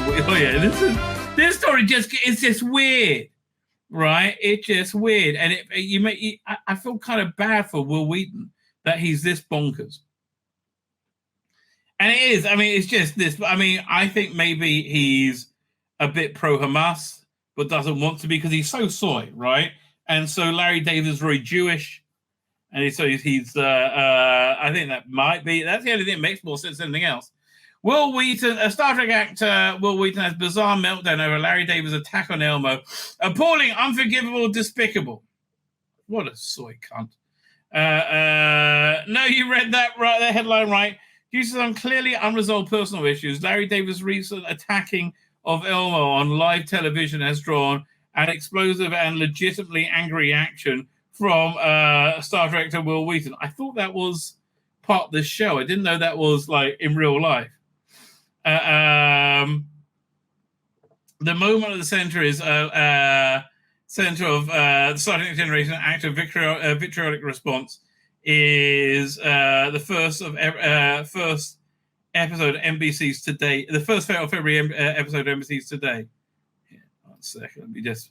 Oh yeah, this story it's just weird, right? It's just weird, and I feel kind of bad for Wil Wheaton that he's this bonkers. And it is. I mean, it's just this. I mean, I think maybe he's a bit pro-Hamas, but doesn't want to be because he's so soy, right? And so Larry David is very Jewish, and he's I think that's the only thing that makes more sense than anything else. Wil Wheaton, a Star Trek actor, Wil Wheaton has bizarre meltdown over Larry David's attack on Elmo. Appalling, unforgivable, despicable. What a soy cunt. No, you read that right, the headline right. Due to some clearly unresolved personal issues, Larry David's recent attacking of Elmo on live television has drawn an explosive and legitimately angry reaction from Star Trek actor Wil Wheaton. I thought that was part of the show. I didn't know that was like in real life. The moment at the center is center of the Star Trek generation actor vitriolic response is the first episode of NBC's Today. The first February episode of NBC's Today. Yeah, 1 second. Let me just.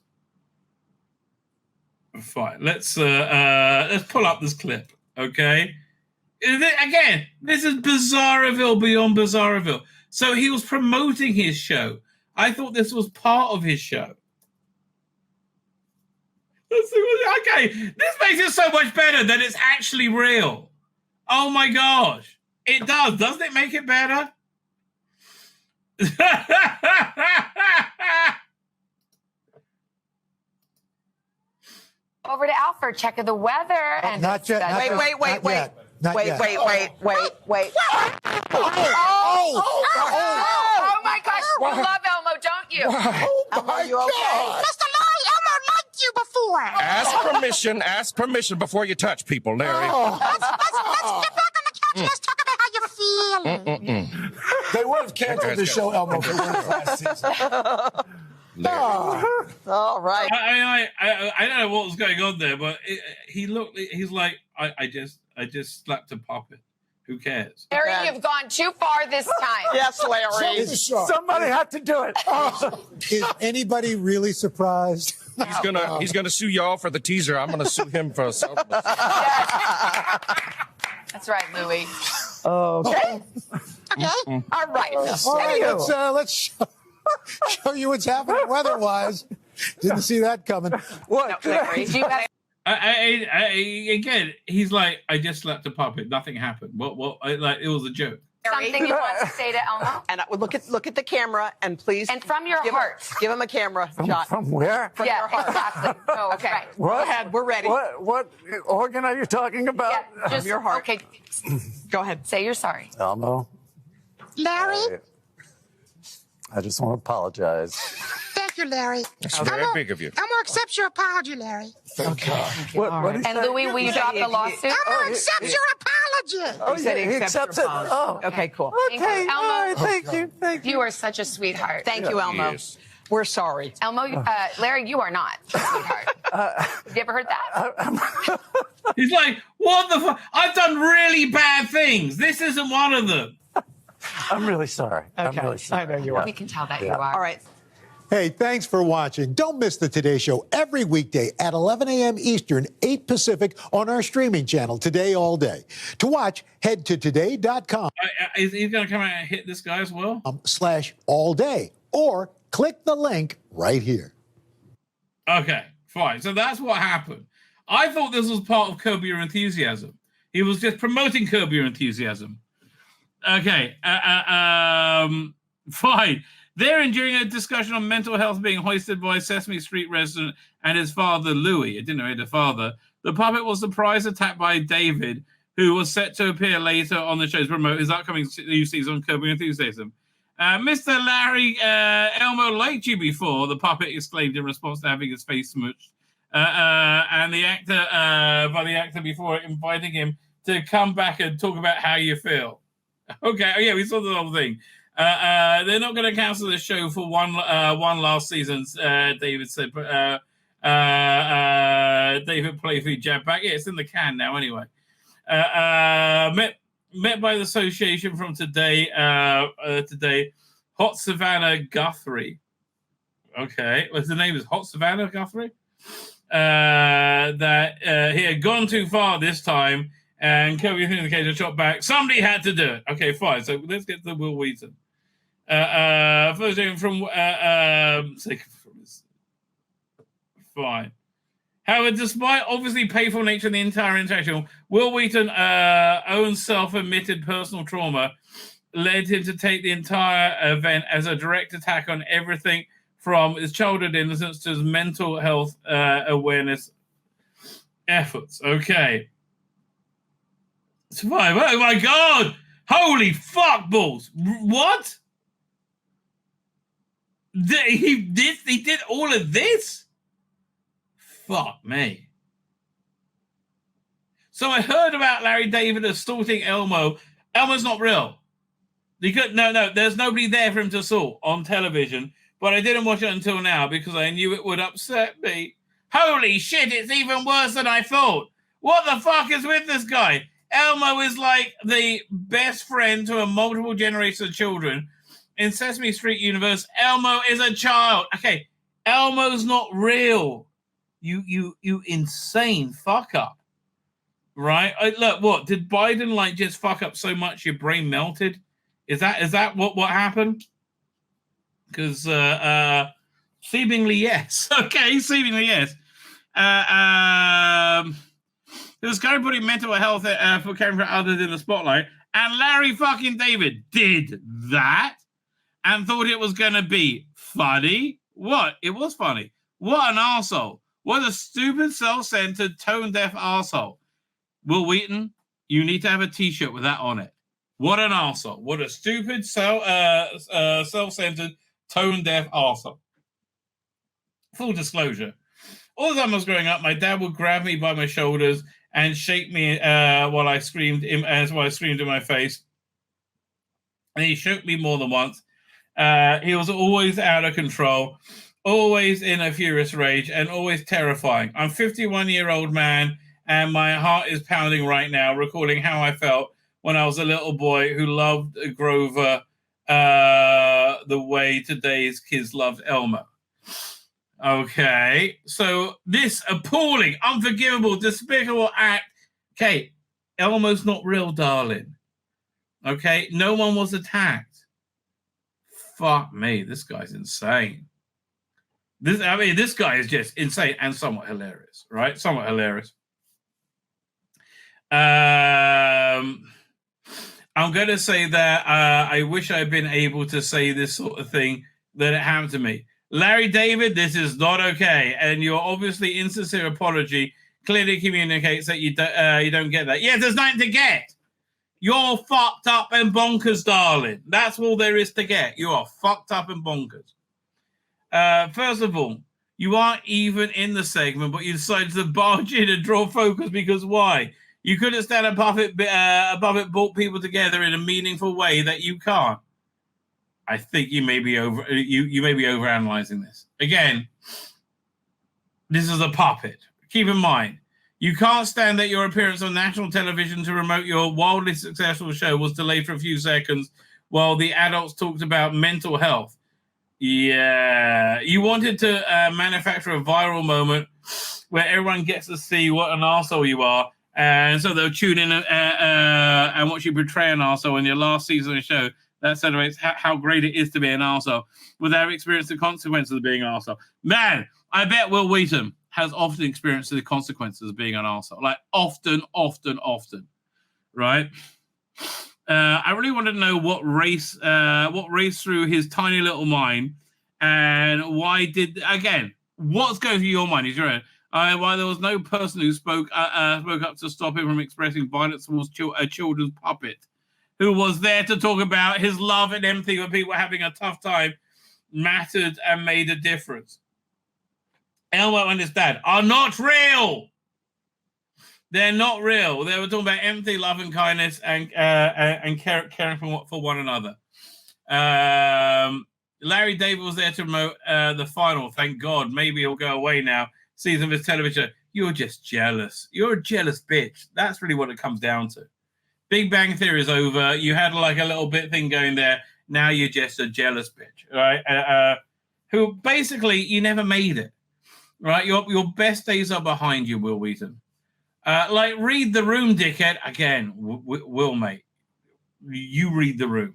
Fine. Let's pull up this clip. Okay. Again, this is Bizarreville beyond Bizarreville. So he was promoting his show. I thought this was part of his show. Okay, this makes it so much better that it's actually real. Oh my gosh. It does. Doesn't it make it better? Over to Alfred, check of the weather. And not yet. Wait. Oh my gosh. You love Elmo, don't you? Elmo, you okay? Mr. Laurie, Elmo liked you before. Ask permission before you touch people, Larry. Let's get back on the couch and let's talk about how you're feeling. They would have canceled the show, Elmo, if it weren't last season. All right. I don't know what was going on there, but he's like, I just slapped a puppet. Who cares? Larry, you've gone too far this time. Yes, Larry. Somebody had to do it. Is anybody really surprised? He's gonna sue y'all for the teaser. I'm gonna sue him for That's right, Louie. Okay. All right. All right, let's show you what's happening weather-wise. Didn't see that coming. What? No, Larry, again, he's like, I just slapped a puppet. Nothing happened. It was a joke. something you want to say to Elmo? And look at the camera and please. And from your heart. Give him a camera shot. From where? From your heart. Exactly. No, Okay. right. Go ahead. We're ready. What organ are you talking about? Yeah, just, your heart. Okay. Go ahead. Say you're sorry. Elmo. Larry? I just want to apologize. Thank you, Larry. That's very big of you. Elmo accepts your apology, Larry. Thank God. What is And that? Louis, will you drop the lawsuit? Elmo accepts your apology. Oh, He said he he accepts accepts your it. apology. Oh, Okay, cool. okay. Elmo. All right, thank you. Thank you. You are such a sweetheart. Thank you, Elmo. Yes. We're sorry. Elmo, Larry, you are not a sweetheart. Have you ever heard that? He's like, what the fuck? I've done really bad things. This isn't one of them. I'm really sorry. I'm really sorry. I know you are. We can tell that you are. All right. Hey, thanks for watching. Don't miss the Today Show every weekday at 11 a.m. Eastern, 8 Pacific on our streaming channel, Today All Day. To watch, head to today.com Is he going to come out and hit this guy as well? /all day or click the link right here. Okay, fine. So that's what happened. I thought this was part of Curb Your Enthusiasm. He was just promoting Curb Your Enthusiasm. Okay, fine. They're enduring a discussion on mental health being hoisted by a Sesame Street resident and his father, Louis. I didn't know he had a father. The puppet was surprise attacked by David, who was set to appear later on the show's promote his upcoming new season on Curb Your Enthusiasm. Mr. Larry, Elmo liked you before, the puppet exclaimed in response to having his face smooched. And the actor before inviting him to come back and talk about how you feel. Okay, oh yeah, we saw the whole thing. They're not going to cancel the show for one last season, David said. But David Playford jabbed back. Yeah, it's in the can now anyway. Met by the association from today. Hot Savannah Guthrie. Okay, what's the name? Is Hot Savannah Guthrie? That he had gone too far this time, and Kobe in the cage and shot back. Somebody had to do it. Okay, fine. So let's get to Wil Wheaton. First thing from fine. However, despite obviously painful nature of the entire interaction, Wil Wheaton's own self-admitted personal trauma led him to take the entire event as a direct attack on everything from his childhood innocence to his mental health awareness efforts. Okay. Survive. Oh my God! Holy fuck balls! What? He did all of this? Fuck me. So I heard about Larry David assaulting Elmo. Elmo's not real. No, there's nobody there for him to assault on television. But I didn't watch it until now because I knew it would upset me. Holy shit, it's even worse than I thought. What the fuck is with this guy? Elmo is like the best friend to a multiple generation of children. In Sesame Street universe, Elmo is a child. Okay, Elmo's not real. You insane fuck up. Right? Look, what? Did Biden like just fuck up so much your brain melted? Is that what happened? Because seemingly yes. Okay, seemingly yes. It was kind of putting mental health for caring for others in the spotlight, and Larry fucking David did that and thought it was going to be funny. What? It was funny. What an arsehole. What a stupid, self-centered, tone-deaf arsehole. Wil Wheaton, you need to have a t-shirt with that on it. What an arsehole. What a stupid, self-centered, tone-deaf arsehole. Full disclosure. All the time I was growing up, my dad would grab me by my shoulders and shake me while I screamed in my face. And he shook me more than once. He was always out of control, always in a furious rage, and always terrifying. I'm a 51-year-old man, and my heart is pounding right now, recalling how I felt when I was a little boy who loved Grover the way today's kids loved Elmo. Okay, so this appalling, unforgivable, despicable act. Okay, Elmo's not real, darling. Okay, no one was attacked. Fuck me, this guy's insane. This guy is just insane and somewhat hilarious, right? Somewhat hilarious. I'm going to say that I wish I'd been able to say this sort of thing that it happened to me. Larry David, this is not okay, and your obviously insincere apology clearly communicates that you don't get that. Yeah, there's nothing to get. You're fucked up and bonkers, darling. That's all there is to get. You are fucked up and bonkers. First of all, you aren't even in the segment, but you decided to barge in and draw focus because why? You couldn't stand above it, brought people together in a meaningful way that you can't. I think you may be overanalyzing this. Again, this is a puppet. Keep in mind, you can't stand that your appearance on national television to promote your wildly successful show was delayed for a few seconds while the adults talked about mental health. Yeah, you wanted to manufacture a viral moment where everyone gets to see what an arsehole you are, and so they'll tune in and watch you portray an arsehole in your last season of the show. That celebrates how great it is to be an arsehole without experiencing the consequences of being an arsehole. Man, I bet Wil Wheaton has often experienced the consequences of being an arsehole. Like, often, right? I really want to know what race through his tiny little mind, and what's going through your mind? Is your own. Why there was no person who spoke up to stop him from expressing violence towards a children's puppet, who was there to talk about his love and empathy when people were having a tough time, mattered and made a difference. Elmo and his dad are not real. They're not real. They were talking about empathy, love, and kindness, and caring for one another. Larry David was there to promote the final. Thank God. Maybe he'll go away now. Season of his television. You're just jealous. You're a jealous bitch. That's really what it comes down to. Big Bang Theory is over. You had like a little bit thing going there. Now you're just a jealous bitch, right? Who basically you never made it, right? Your best days are behind you, Wil Wheaton. Like, read the room, dickhead. Again, Will, mate. You read the room.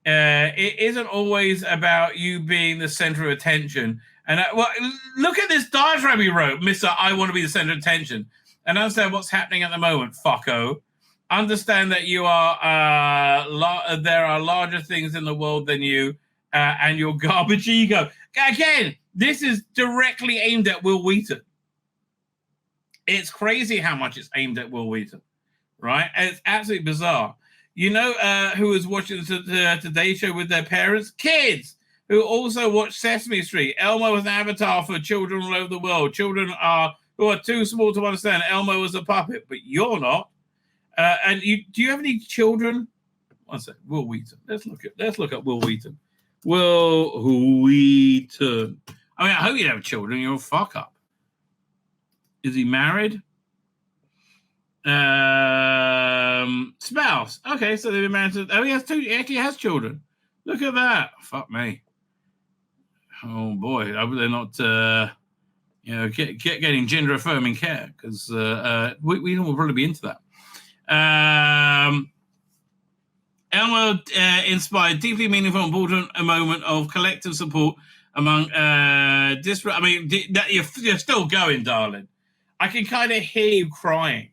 It isn't always about you being the center of attention. And well, look at this diatribe he wrote, Mr. I want to be the center of attention. And understand what's happening at the moment, fucko. Understand that you are there are larger things in the world than you and your garbage ego. Again, this is directly aimed at Wil Wheaton. It's crazy how much it's aimed at Wil Wheaton, right? It's absolutely bizarre. You know who was watching the Today Show with their parents? Kids who also watch Sesame Street. Elmo is an avatar for children all over the world. Children who are too small to understand. Elmo is a puppet, but you're not. And do you have any children? One second, Wil Wheaton. Let's look at Wil Wheaton. Wil Wheaton. I mean, I hope you have children. You're a fuck up. Is he married? Spouse. Okay, so they've been married to. Oh, he has two. He actually has children. Look at that. Fuck me. Oh boy, I hope they're not. Getting gender affirming care, because we will probably be into that. Elmo inspired deeply meaningful and important a moment of collective support among disparate. I mean, you're still going, darling. I can kind of hear you crying.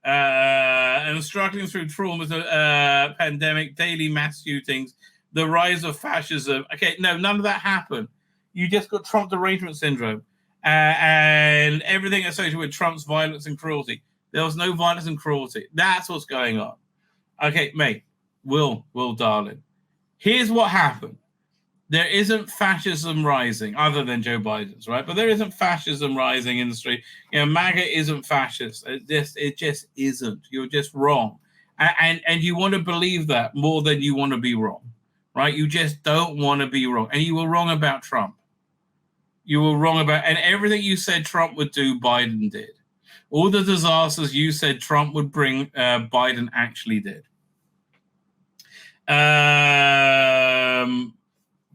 And struggling through traumas of pandemic, daily mass shootings, the rise of fascism. Okay, no, none of that happened. You just got Trump derangement syndrome and everything associated with Trump's violence and cruelty. There was no violence and cruelty. That's what's going on. Okay, mate, Will, darling. Here's what happened. There isn't fascism rising, other than Joe Biden's, right? But there isn't fascism rising in the street. You know, MAGA isn't fascist. It just isn't. You're just wrong. And you want to believe that more than you want to be wrong, right? You just don't want to be wrong. And you were wrong about Trump. You were wrong about, and everything you said Trump would do, Biden did. All the disasters you said Trump would bring, Biden actually did.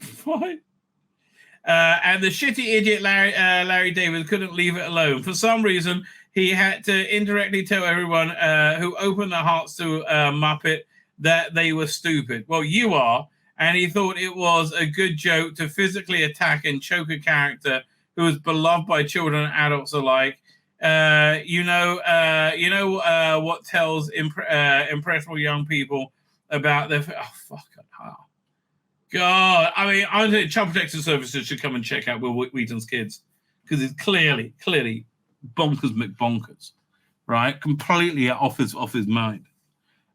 Fine. And the shitty idiot Larry David couldn't leave it alone. For some reason, he had to indirectly tell everyone who opened their hearts to Muppet that they were stupid. Well, you are. And he thought it was a good joke to physically attack and choke a character who was beloved by children and adults alike. What tells impressionable young people about their... Oh, fucking hell. God. I mean, I think Child Protection Services should come and check out Wil Wheaton's kids, because it's clearly bonkers McBonkers, right? Completely off his mind.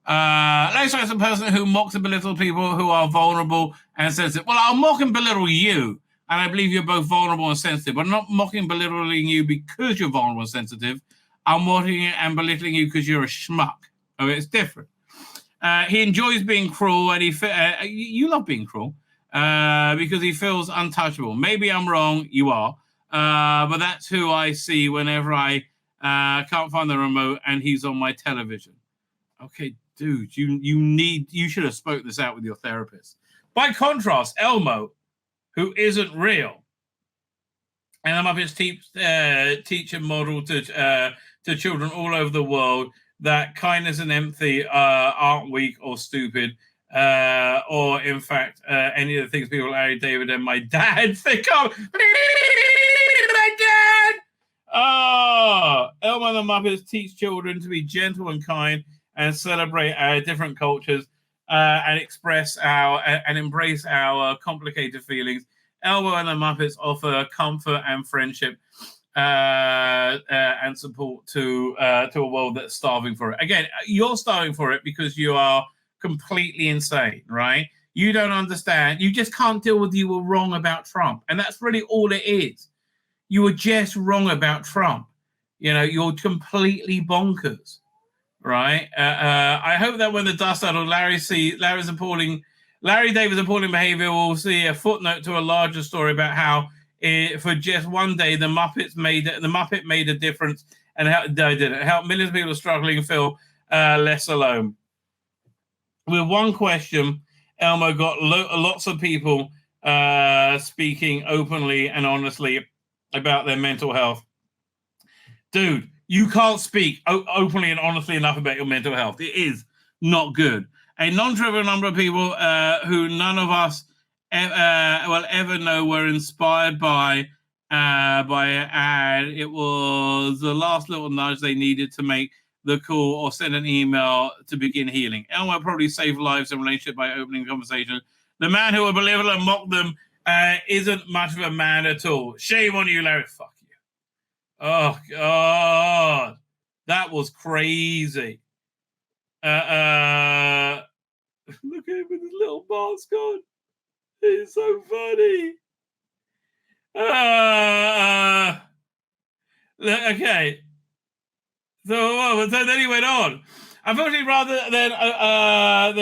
Let's try some person who mocks and belittles people who are vulnerable and sensitive. Well, I'll mock and belittle you, and I believe you're both vulnerable and sensitive, but I'm not mocking and belittling you because you're vulnerable and sensitive. I'm mocking and belittling you because you're a schmuck. Okay, it's different. He enjoys being cruel, and you love being cruel because he feels untouchable. Maybe I'm wrong. You are. But that's who I see whenever I can't find the remote and he's on my television. Okay, dude, you should have spoke this out with your therapist. By contrast, Elmo, who isn't real, and I'm up his teach and model to children all over the world that kindness and empathy aren't weak or stupid, or in fact any of the things people Larry David and my dad think of. My dad. Oh, Elmo and the Muppets teach children to be gentle and kind and celebrate our different cultures and embrace our complicated feelings. Elmo and the Muppets offer comfort and friendship and support to a world that's starving for it. Again, you're starving for it because you are completely insane, right? You don't understand. You just can't deal with you were wrong about Trump. And that's really all it is. You were just wrong about Trump. You know, you're completely bonkers, right? I hope that when the dust settles, Larry David's appalling behavior will see a footnote to a larger story about how for just one day the Muppet made a difference and helped millions of people struggling feel less alone. With one question, Elmo got lots of people speaking openly and honestly about their mental health. Dude, you can't speak openly and honestly enough about your mental health. It is not good. A non-trivial number of people who none of us will ever know were inspired by and it was the last little nudge they needed to make the call or send an email to begin healing. Elmo probably saved lives in relationship by opening conversation. The man who would belittle and mock them isn't much of a man at all. Shame on you, Larry. Fuck you. Oh, God. That was crazy. Look at him with his little mask on. It's so funny. Okay. So then he went on. Unfortunately, rather than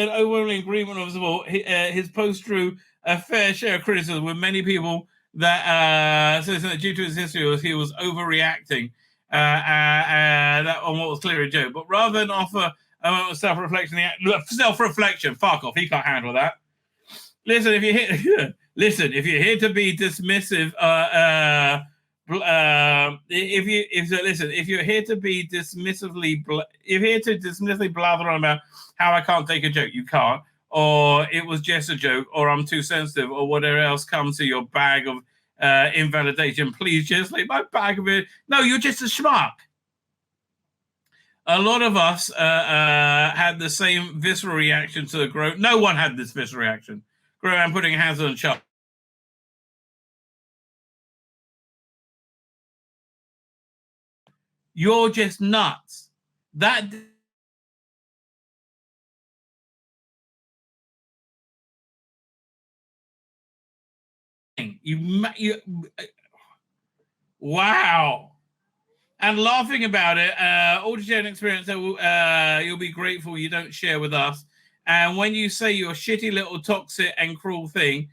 overwhelming agreement of support, his post drew a fair share of criticism with many people that says that due to his history, he was overreacting that on what was clearly a joke. But rather than offer a moment of self-reflection, fuck off. He can't handle that. Listen, if you're here, if you're here to be dismissive, if you're here to be dismissively blather on about how I can't take a joke, you can't, or it was just a joke, or I'm too sensitive, or whatever else comes to your bag of invalidation, please just leave my bag of it. No, you're just a schmuck. A lot of us had the same visceral reaction to the growth. No one had this visceral reaction. Grow and putting hands on the chart. You're just nuts. That you wow. And laughing about it, all to share an experience that you'll be grateful you don't share with us. And when you say your shitty little toxic and cruel thing,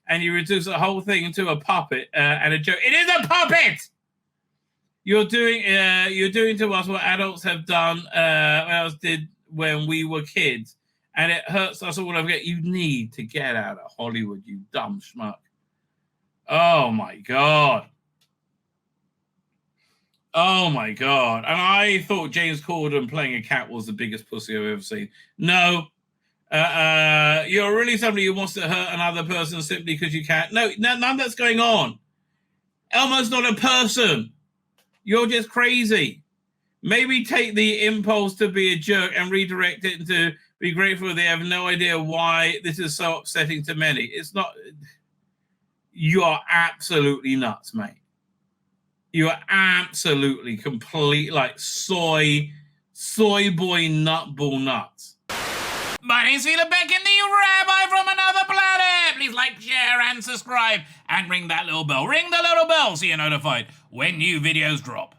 and you reduce the whole thing into a puppet and a joke, it is a puppet. You're doing to us what adults have done, else did when we were kids, and it hurts us all over. You need to get out of Hollywood, you dumb schmuck. Oh my God. Oh my God. And I thought James Corden playing a cat was the biggest pussy I've ever seen. No. You're really somebody who wants to hurt another person simply because you can. No, none of that's going on. Elmo's not a person. You're just crazy. Maybe take the impulse to be a jerk and redirect it to be grateful they have no idea why this is so upsetting to many. It's not. You are absolutely nuts, mate. You are absolutely complete, like soy boy nutball nuts. My name's Tzvi Lebetkin, the Rabbi from another planet. Please like, share, and subscribe, and ring that little bell. Ring the little bell so you're notified when new videos drop.